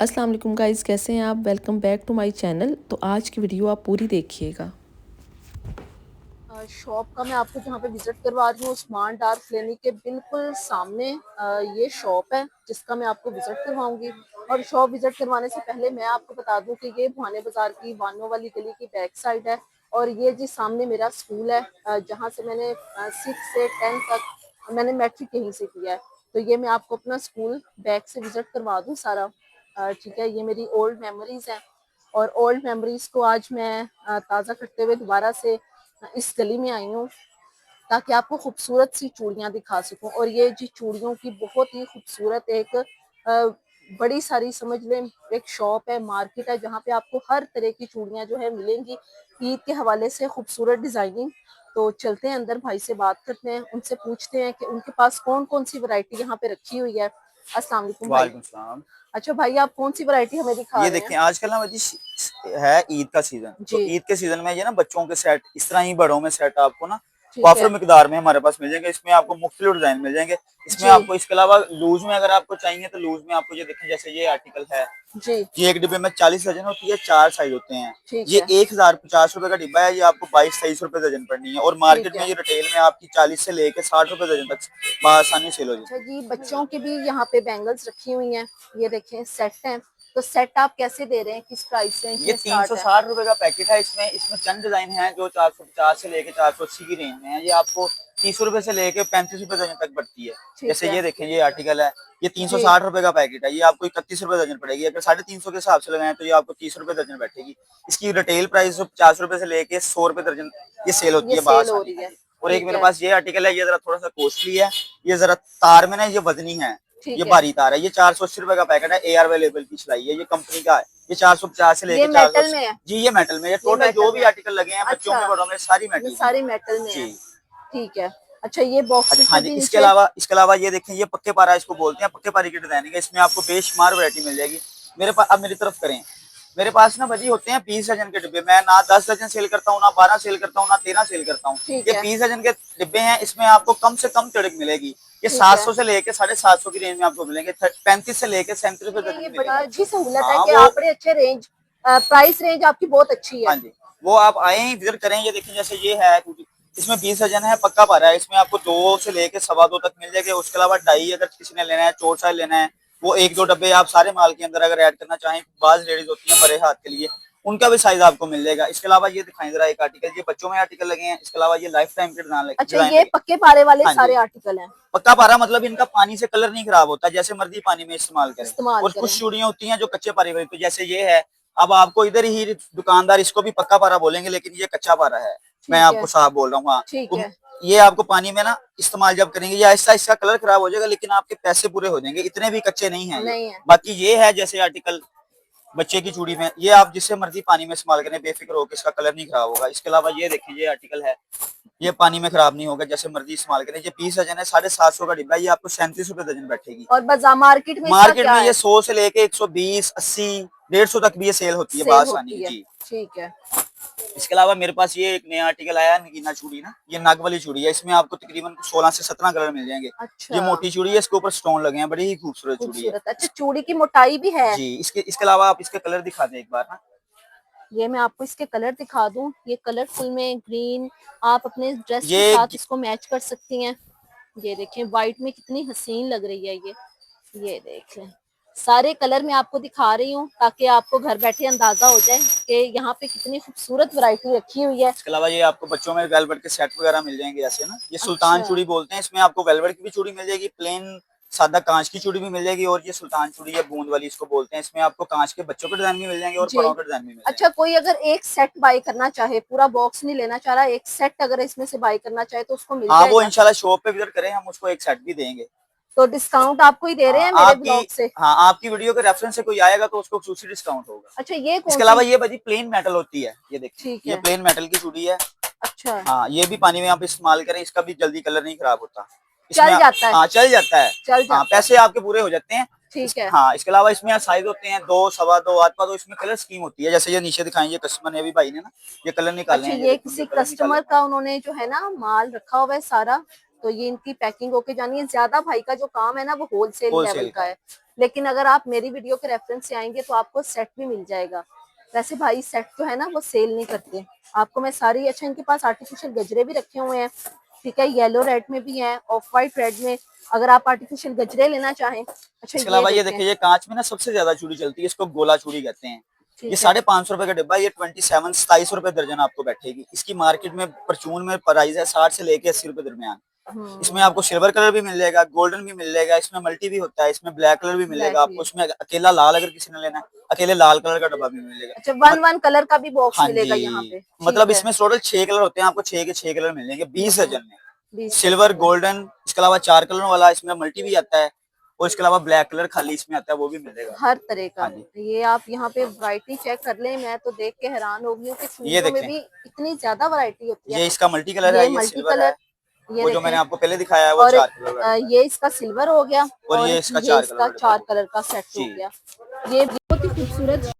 अस्सलाम वालेकुम गाइस, कैसे हैं आप। Welcome back to my channel. तो आज की वीडियो आप पूरी देखिएगा। शॉप का मैं आपको जहाँ पे विजिट करवा रही हूँ स्मार्ट डार्क क्लिनिक के बिल्कुल सामने ये शॉप है जिसका मैं आपको विजिट करवाऊंगी। और शॉप विजिट करवाने से पहले मैं आपको बता दूं कि ये भाने बाजार की वानो वाली गली की बैक साइड है। और ये जी सामने मेरा स्कूल है जहाँ से मैंने 6 से 10 तक मैंने मैट्रिक यहीं से किया है। तो ये मैं आपको अपना स्कूल बैक से विजिट करवा दूँ सारा। ठीक है, ये मेरी ओल्ड मेमोरीज हैं और ओल्ड मेमोरीज को आज मैं ताज़ा करते हुए दोबारा से इस गली में आई हूँ ताकि आपको खूबसूरत सी चूड़ियाँ दिखा सकूं। और ये जी चूड़ियों की बहुत ही खूबसूरत एक बड़ी सारी समझ लें एक शॉप है, मार्केट है जहाँ पे आपको हर तरह की चूड़ियाँ जो है मिलेंगी ईद के हवाले से खूबसूरत डिजाइनिंग। तो चलते हैं अंदर, भाई से बात करते हैं, उनसे पूछते हैं कि उनके पास कौन कौन सी वैरायटी यहाँ पे रखी हुई है। अस्सलाम वालेकुम भाई। वालेकुम सलाम। अच्छा भाई, आप कौन सी वैरायटी हमें दिखा ये रहे हैं। देखिए आजकल ना जी है ईद का सीजन, तो जी ईद के सीजन में ये ना बच्चों के सेट इस तरह ही बड़ों में सेट आपको ना ठीक वाफर है। मिकदार में हमारे पास मिल जाएंगे। इसमें आपको मुख्तलिफ डिजाइन मिल जाएंगे। इसमें जी आपको इसके अलावा लूज में अगर आपको चाहिए तो लूज में आपको ये देखें, जैसे ये आर्टिकल है। जी ये एक डिब्बे में 40 दर्जन होती है, 4 साइज होते हैं। ठीक ये है। 1050 रुपए का डिब्बा है, ये आपको 22-23 रुपए दर्जन पड़नी है। और ठीक मार्केट में है। ये रिटेल में आपकी 40 से लेके 60 रुपए दर्जन तक आसानी सेल हो अच्छा जाती है। जी, बच्चों की भी यहाँ पे बैंगल्स रखी हुई हैं। ये देखें सेट हैं। तो सेट आप कैसे दे रहे हैं, किस प्राइस रेंज ये में तीन सौ स्टार्ट है। साठ रुपए का पैकेट है। इसमें इसमें चंद डिजाइन है जो 450 से लेके 480 की रेंज में है। ये आपको 30 रुपए से लेके 35 रुपए दर्जन तक बढ़ती है। ठीक जैसे है। ये देखें, ये आर्टिकल है। ये तीन सौ जी साठ रुपए का पैकेट है। ये आपको 31 रुपए दर्जन पड़ेगी। अगर 350 के हिसाब से लगाएं तो ये आपको 30 रुपए दर्जन बैठेगी। इसकी रिटेल प्राइस 50 रुपए से लेके 100 रुपए दर्जन ये सेल होती ये है सेल हो आसानी रही है। से। और एक ठीक मेरे है। पास ये आर्टिकल है, ये जरा थोड़ा सा कॉस्टली है। ये जरा तार में ना ये वजनी है। ये ठीक है। भारी तार है। ये 480 रुपए का पैकेट है। एआर लेवल की सिलाई है, ये कंपनी का है। ये 450 से ये लेके मेटल 480। में है। जी ये मेटल में, ये ये टोटल मेटल जो में भी है। आर्टिकल लगे हैं बच्चों अच्छा, में बड़ों में सारी ये मेटल की सारे है। मेटल में है। जी। ठीक है। अच्छा, ये अच्छा बॉक्सेस हाँ में जी, भी इसके नीचे। अलावा ये देखें, ये पक्के पारा इसको बोलते हैं। पक्के पारे की डिजाइनिंग है। इसमें आपको बेशुमार वैरायटी मिल जाएगी। मेरे पास अब मेरी तरफ करें। मेरे पास ना बजी होते हैं 20 दर्जन के डिब्बे। मैं ना 10 दर्जन सेल करता हूँ, ना 12 सेल करता हूँ, ना 13 सेल करता हूँ। ठीक ये है। 20 दर्जन के डिब्बे हैं। इसमें आपको कम से कम चढ़क मिलेगी। ये ठीक है। 700 से लेके 750 की रेंज में आपको मिलेंगे। 35 से लेके 37 रुपए ये दर्जन ये की बड़ी मिलेगी। अच्छी सहूलत है हाँ कि वो आप बड़े अच्छे रेंज प्राइस रेंज आपकी बहुत अच्छी हाँ है। जी, वो आप आए विजिट करें। ये देखिए जैसे ये है, इसमें 20 दर्जन है, पक्का पारा है। इसमें आपको 2 से लेके 2.25 तक मिल जाएगा। उसके अलावा डाई अगर किसी ने लेना है, चोर साइज लेना है, वो 1-2 डब्बे आप सारे माल के अंदर अगर ऐड करना चाहें, बाज लेडीज होती हैं बड़े हाथ के लिए, उनका भी साइज आपको मिल जाएगा। इसके अलावा ये दिखाएं जरा एक आर्टिकल, ये बच्चों में आर्टिकल लगे हैं। इसके अलावा ये लाइफ टाइम के अच्छा, डिजाइन ये लगे। पक्के पारे वाले हाँ सारे जी, आर्टिकल हैं। पक्का पारा मतलब इनका पानी से कलर नहीं खराब होता, जैसे मर्जी पानी में इस्तेमाल करें। इस्तेमाल और कुछ करें। चूड़ियां होती हैं जो कच्चे पारे वाली, तो जैसे ये है। अब आपको इधर ही दुकानदार इसको भी पक्का पारा बोलेंगे, लेकिन ये कच्चा पारा है। मैं ठीक है। आपको साफ बोल रहा हूँ। हाँ, ठीक तो है। ये आपको पानी में ना इस्तेमाल जब करेंगे, ये ऐसा इसका कलर खराब हो जाएगा, लेकिन आपके पैसे पूरे हो जाएंगे। इतने भी कच्चे नहीं है ये। नहीं है। बाकी ये है जैसे आर्टिकल बच्चे की चूड़ी में, ये आप जिससे मर्जी पानी में इस्तेमाल करें, बेफिक्र होकर, इसका कलर नहीं खराब होगा। इसके अलावा ये देखिए, ये आर्टिकल है। ये पानी में खराब नहीं होगा, जैसे मर्जी इस्तेमाल करें। ये 20 दर्जन है, 750 का डिब्बा है। ये आपको 37 रुपए दर्जन बैठेगी। और बाजार मार्केट में इसका मार्केट क्या में ये है, 100 से लेके 120, 80, 150 तक भी ये सेल होती है सेल बासानी। होती है। जी। ठीक है। इसके अलावा मेरे पास ये एक नया आर्टिकल आया है, नगीना चूड़ी ना, ये नग वाली चूड़ी है। इसमें आपको तकरीबन 16 से 17 कलर मिल जाएंगे। ये अच्छा, मोटी चूड़ी है, इसके ऊपर स्टोन लगे हैं, बड़ी ही खूबसूरत चूड़ी है। खूबसूरत। अच्छा, चूड़ी की मोटाई भी है। जी, इसके अलावा आप इसके कलर दिखा दें एक बार ना। ये मैं आपको इसके कलर दिखा दूं, ये कलरफुल में ग्रीन, आप अपने ड्रेस के ये साथ इसको मैच कर सकती हैं। ये देखें व्हाइट में कितनी हसीन लग रही है ये देखें। सारे कलर मैं आपको दिखा रही हूँ ताकि आपको घर बैठे अंदाजा हो जाए कि यहाँ पे कितनी खूबसूरत वैरायटी रखी हुई है। इसके अलावा ये आपको बच्चों में वेलवेट के सेट वगैरह मिल जाएंगे ऐसे ना। ये सुल्तान अच्छा। चूड़ी बोलते हैं। इसमें आपको वेलवेट की भी चूड़ी मिल जाएगी, प्लेन सादा कांच की चूड़ी भी मिल जाएगी, और ये सुल्तान चूड़ी है बूंद वाली इसको बोलते हैं। इसमें आपको कांच के बच्चों के डिजाइन भी मिल जाएंगे और जी। बड़ों के डिजाइन भी मिल अच्छा, जाएंगे। कोई अगर एक सेट बाय करना चाहे, पूरा बॉक्स नहीं लेना चाह रहा, एक सेट अगर इसमें से बाय करना चाहे तो उसको मिल हाँ, वो जाएगा। इंशाल्लाह शॉप पे विजिट करें, हम उसको एक सेट भी देंगे। तो डिस्काउंट आपको ही दे रहे हाँ हैं मेरे आपकी ब्लॉग से। हाँ, आपकी वीडियो के रेफरेंस से कोई आएगा तो उसको खसूसी डिस्काउंट होगा। अच्छा, ये कौन इसके अलावा सी। ये बजी प्लेन मेटल होती है, ये देखें, ठीक ये है। प्लेन मेटल की चूड़ी है। अच्छा, हाँ, ये भी पानी में आप इस्तेमाल करें, इसका भी जल्दी कलर नहीं खराब होता इसमें। चल जाता है। हाँ, चल जाता है। चल हाँ, जाता है। पैसे आपके पूरे हो जाते हैं। ठीक है। हाँ, इसके अलावा इसमें साइज होते हैं 2, 2.25, 8 इसमें कलर स्कीम होती है। जैसे ये नीचे दिखाएंगे कस्टमर ने, अभी भाई ने ना ये कलर निकाले अच्छा, हैं, ये ये देखिए, ये किसी कलर निकाले कस्टमर हुए हैं। का उन्होंने जो है ना माल रखा हुआ है सारा। तो ये इनकी पैकिंग होके जानी है। ज्यादा भाई का जो काम है ना वो होलसेल लेवल होलसेल का है, लेकिन अगर आप मेरी वीडियो के रेफरेंस से आएंगे तो आपको सेट भी मिल जाएगा। वैसे भाई सेट जो है ना वो सेल नहीं करते। आपको मैं सारी, अच्छा इनके पास आर्टिफिशियल गजरे भी रखे हुए हैं, ठीक है, येलो रेड में भी है, ऑफ वाइट रेड में, अगर आप आर्टिफिशियल गजरे लेना चाहें। अच्छा इसके ये अलावा ये देखें, देखिए, ये कांच में ना सबसे ज्यादा चूड़ी चलती है, इसको गोला चूड़ी कहते हैं। ये ठीक है। 550 रुपए का डिब्बा, ये 27 दर्जन आपको बैठेगी। इसकी मार्केट में परचून में प्राइस है 60 से लेके 80 रुपए दरमियान। इसमें आपको सिल्वर कलर भी मिल जाएगा, गोल्डन भी मिल जाएगा, इसमें मल्टी भी होता है, इसमें ब्लैक कलर भी ब्लैक मिलेगा आपको, भी। इसमें अकेला लाल अगर किसी ने लेना है, अकेले लाल कलर का डब्बा भी मिलेगा। अच्छा, वन वन कलर का भी बॉक्स हाँ मिलेगा यहाँ जी, पे, मतलब ठीक है। इसमें टोटल 6 कलर होते हैं, आपको 6 के 6 कलर मिल जाएंगे 20 दर्जन में। 20 सिल्वर, दर्जन में गोल्डन, इसके अलावा 4 कलर वाला इसमें मल्टी भी आता है, और इसके अलावा ब्लैक कलर खाली इसमें आता है, वो भी मिलेगा। हर तरह का। हाँ जी, ये आप यहाँ पे वैरायटी चेक कर लें, मैं तो देख के हैरान हो गई हूँ कि ये चूड़ियों में देखें, भी इतनी ज्यादा वैरायटी होती है। ये इसका मल्टी कलर ये है, ये मल्टी सिल्वर है, कलर, ये वो जो मैंने देखें, आपको पहले दिखाया है वो और 4 कलर वाला, ये इसका सिल्वर हो गया, और और ये इसका ये 4 कलर इसका वाला 4 डब्बा कलर का सेट हो जी। गया। ये बहुत ही खूबसूरत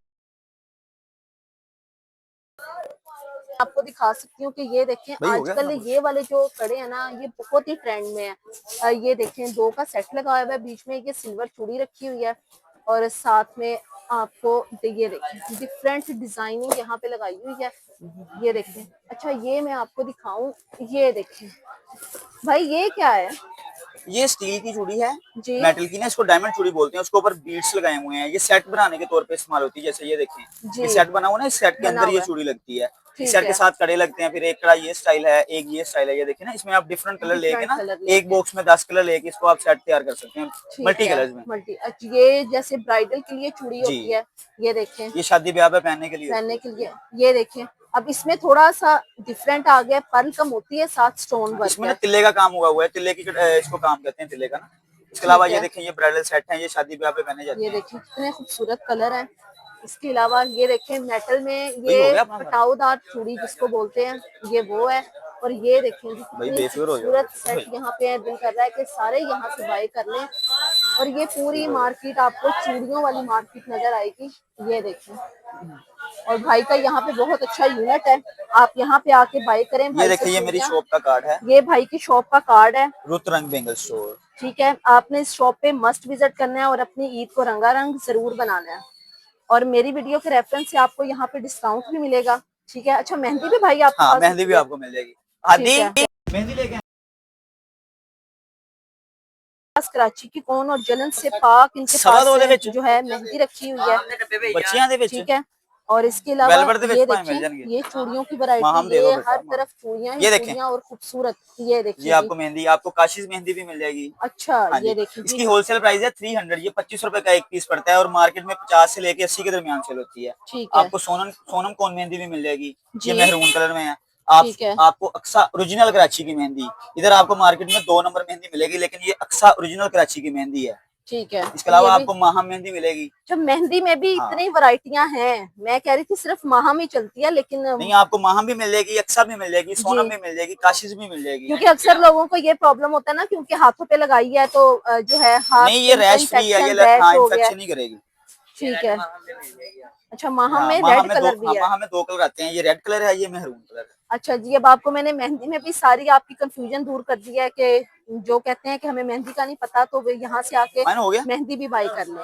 आपको दिखा सकती हूँ कि ये देखें, भाई हो गया आजकल अपना? ये वाले जो कड़े हैं ना ये बहुत ही ट्रेंड में है। ये देखें, 2 का सेट लगाया हुआ है, बीच में ये सिल्वर चूड़ी रखी हुई है, और साथ में आपको ये देखें डिफरेंट डिजाइनिंग यहाँ पे लगाई हुई है। ये देखें, अच्छा ये मैं आपको दिखाऊं, ये देखें भाई ये क्या है ये स्टील की चूड़ी है, जी। मेटल की ना, इसको डायमंड चूड़ी बोलते हैं, उसके ऊपर बीड्स लगाए हुए हैं, ये सेट बनाने के तौर पे इस्तेमाल होती है। जैसे ये देखें, जी ये सेट बना हुआ ना, इस सेट के बना अंदर ये हुआ है, चूड़ी लगती है, इस ठीक सेट के है। साथ कड़े लगते हैं, फिर एक कड़ा ये स्टाइल है, एक ये स्टाइल है, ये देखिए ना, इसमें आप डिफरेंट कलर लेके डिफरेंट ना, कलर एक लेके, बॉक्स में 10 कलर लेके इसको आप सेट तैयार कर सकते हैं ठीक मल्टी है। कलर्स में मल्टी, अच्छा ये जैसे ब्राइडल के लिए चूड़ी जी। होती है, ये देखें ये शादी ब्याह पे पहनने के लिए होती पहनने है। के लिए, ये देखें। अब इसमें थोड़ा सा डिफरेंट आ गया, पर्ल का मोती है, साथ स्टोन वर्क इसमें ना है, तिल्ले का काम हुआ हुआ है, तिल्ले की इसको काम कहते हैं, तिल्ले का ना। इसके अलावा ठीक ये है। देखें, ये ब्राइडल सेट है, ये शादी ब्याह पे पहने जाते ये हैं। देखिए कितने खूबसूरत कलर हैं। इसके अलावा ये देखें मेटल में भाई हो ये गया अपना खाना? कटाऊदार चूड़ी जिसको बोलते हैं, ये वो है। और ये देखें जी भाई कितनी बेफिक्र हो जाओ खूबसूरत सेट यहाँ पे है, दिल कर रहा है कि सारे यहाँ से बाय कर लें। और ये पूरी मार्केट आपको चूड़ियों वाली मार्केट नजर आएगी, ये देखें। और भाई का यहाँ पे बहुत अच्छा यूनिट है, आप यहाँ पे आके बाय करें ये भाई से देखिए, ये मेरी चूड़ियाँ। शॉप का कार्ड है, ये भाई की शॉप का कार्ड है, रुत रंग बेंगल स्टोर। ठीक है। आपने इस शॉप पे मस्ट विजिट करना है और अपनी ईद को रंगारंग जरूर बनाना है। और मेरी वीडियो के रेफरेंस से आपको यहाँ पे डिस्काउंट भी मिलेगा, ठीक है। अच्छा मेहंदी भी भाई आपके हाँ, पास मेहंदी भी होती है, आपको मिल जाएगी। ठीक आदि है। मेहंदी लेके कराची की कौन और जलन से पाक इनके सवा पास दो दे विच जो है मेहंदी रखी हुई है, बच्चियां दे विच ठीक है। और इसके अलावा वेलवेट दे विच ये भावें मिल देखें, जाएंगे। ये चूड़ियों की मां वैरायटी, हम दे दो ये बेटा, हर मां। तरफ चूड़ियां ही ये देखें, चूड़ियां और खूबसूरत, ये ये देखिए जी। आपको मेहंदी, आपको काशिश मेहंदी भी मिल जाएगी। अच्छा हाँ ये जी, देखिए जी, इसकी होलसेल प्राइस है 300, ये 25 रुपए का एक पीस पड़ता है, और मार्केट में 50 से लेके 80 के दरमियान सेल होती है। ठीक है आपको सोनम सोनम कौन मेहंदी भी मिल जाएगी, ये जी, मेहरून कलर में है। आप ठीक है, आपको अक्सा ओरिजिनल कराची की मेहंदी, इधर आपको मार्केट में 2 नंबर मेहंदी मिलेगी, लेकिन ये अक्सा ओरिजिनल कराची की मेहंदी है। ठीक है। इसके ये अलावा भी, आपको माहम मेहंदी मिलेगी। जब मेहंदी में भी हाँ, इतनी वैरायटियां हैं, मैं कह रही थी सिर्फ माह में चलती है, लेकिन नहीं, आपको माहम भी मिल जाएगी, अक्सा भी मिल जाएगी, जी, सोनम भी मिल जाएगी, काशिश भी मिल जाएगी। क्योंकि अक्सर लोगों को ये प्रॉब्लम होता है ना, क्योंकि हाथों पे लगाई है तो जो है हाथ नहीं, पे ये इनका रैश फ्री है, इन्फेक्शन ये हाँ रैश हो गया है, इन्फेक्शन नहीं करेगी। ठीक है। अच्छा माह हाँ, में माह रेड में कलर भी है, माह में 2 कलर आते हैं, ये रेड कलर है, ये मेहरून कलर है। अच्छा जी। अब आपको मैंने मेहंदी में भी सारी आपकी कंफ्यूजन दूर कर दी है कि जो कहते हैं कि हमें मेहंदी का नहीं पता, तो वे यहाँ से आके फाइन हो गया, मेहंदी भी बाई कर लें।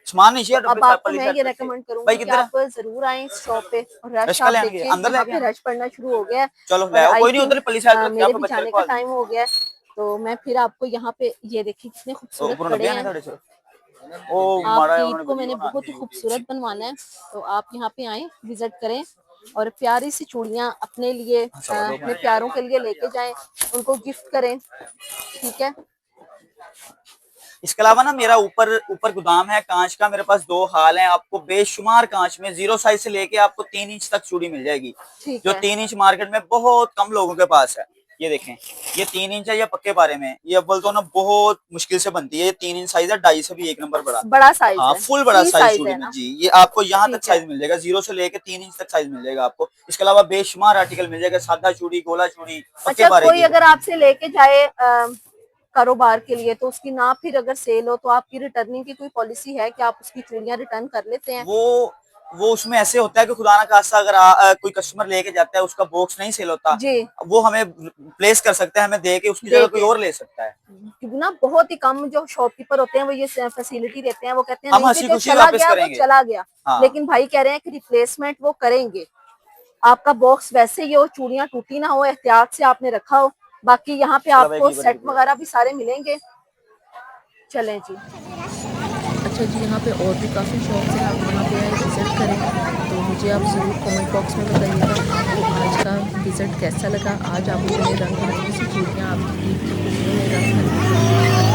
सामान नीचे तो है, डब्बे अब आपको पल्ली मैं साइड ये रखिए। रेकमेंड भाई करूंगी कि किधर है? आप जरूर आए इस शॉप पे, और रश रश्का आप ले आएंगे, देखें, अंदर यहाँ लेके पे आए। रश पड़ना शुरू हो गया है। चलो ले और आओ, आई कोई नहीं, थिंक उधर पल्ली साइड रखिए, मेरे आप भी बच्चे जाने रखो का आगे। टाइम हो गया है, तो मैं फिर आपको यहाँ पे ये देखिए कितने खूबसूरत ऊपर कड़े डब्बे आने हैं। थोड़े से, ओ मारा है आपकी ईद उन्होंने को वीडियो मैंने बना बहुत ही दी। खूबसूरत बनवाना है, तो आप यहाँ पे आए, विजिट करें, और प्यारी सी चूड़ियाँ अपने लिए अपने प्यारों के लिए लेके जाएं, उनको गिफ्ट करें, ठीक है। इसके अलावा ना मेरा ऊपर ऊपर गोदाम है कांच का, मेरे पास 2 हाल हैं, आपको बेशुमार कांच में 0 साइज से लेके आपको 3 इंच तक चूड़ी मिल जाएगी, ठीक जो है 3 इंच मार्केट में बहुत कम लोगों के पास है। ये देखें, ये 3 इंच है, ये पक्के बारे में, ये अव्वल तो ना बहुत मुश्किल से बनती है, ये 3 इंच साइज है, 2.5 से भी 1 नंबर बड़ा। बड़ा साइज हाँ, है, फुल बड़ा फ्री साइज साइज चूड़ी है में ना, जी, ये आपको यहाँ तक ठीक है। साइज मिल जाएगा, 0 से लेके 3 इंच तक साइज मिल जाएगा आपको। इसके अलावा बेशुमार आर्टिकल मिल जाएगा, सादा चूड़ी, गोला चूड़ी, पक्के अच्छा बारे कोई की। अगर आपसे लेके जाए कारोबार के लिए, तो उसकी ना फिर अगर सेल हो तो आपकी रिटर्निंग की कोई पॉलिसी है कि आप उसकी चूड़ियां रिटर्न कर लेते हैं? वो वो उसमें ऐसे होता है कि खुदा ना खास्ता अगर कोई कस्टमर लेके जाता है, उसका बॉक्स नहीं सेल होता, जी वो हमें प्लेस कर सकता है, हमें दे के उसकी दे जगह कोई के और ले सकता है। क्योंकि ना बहुत ही कम जो शॉपकीपर होते हैं वो ये फैसिलिटी देते हैं, वो कहते हैं हम नहीं जी हंसी जो खुशी चला वापस गया वो करेंगे। चला गया। हाँ। लेकिन भाई कह रहे हैं कि रिप्लेसमेंट वो करेंगे। आपका बॉक्स वैसे ही हो, चूड़ियां टूटी ना हो, एहतियात से आपने रखा हो। बाकी यहाँ पे चलो भाई आपको की बड़ी सेट शुक्रिया। वगैरह भी सारे मिलेंगे। चलें जी। अच्छा जी, यहाँ पे और भी काफ़ी शॉप्स हैं, आप वहाँ पे आए विज़िट करें। तो मुझे आप ज़रूर कमेंट बॉक्स में बताइएगा आपको आज का विज़िट कैसा लगा। आज आपको मैंने रंग बिरंगी सी चूड़ियाँ आपकी ईद की खुशियों में रंग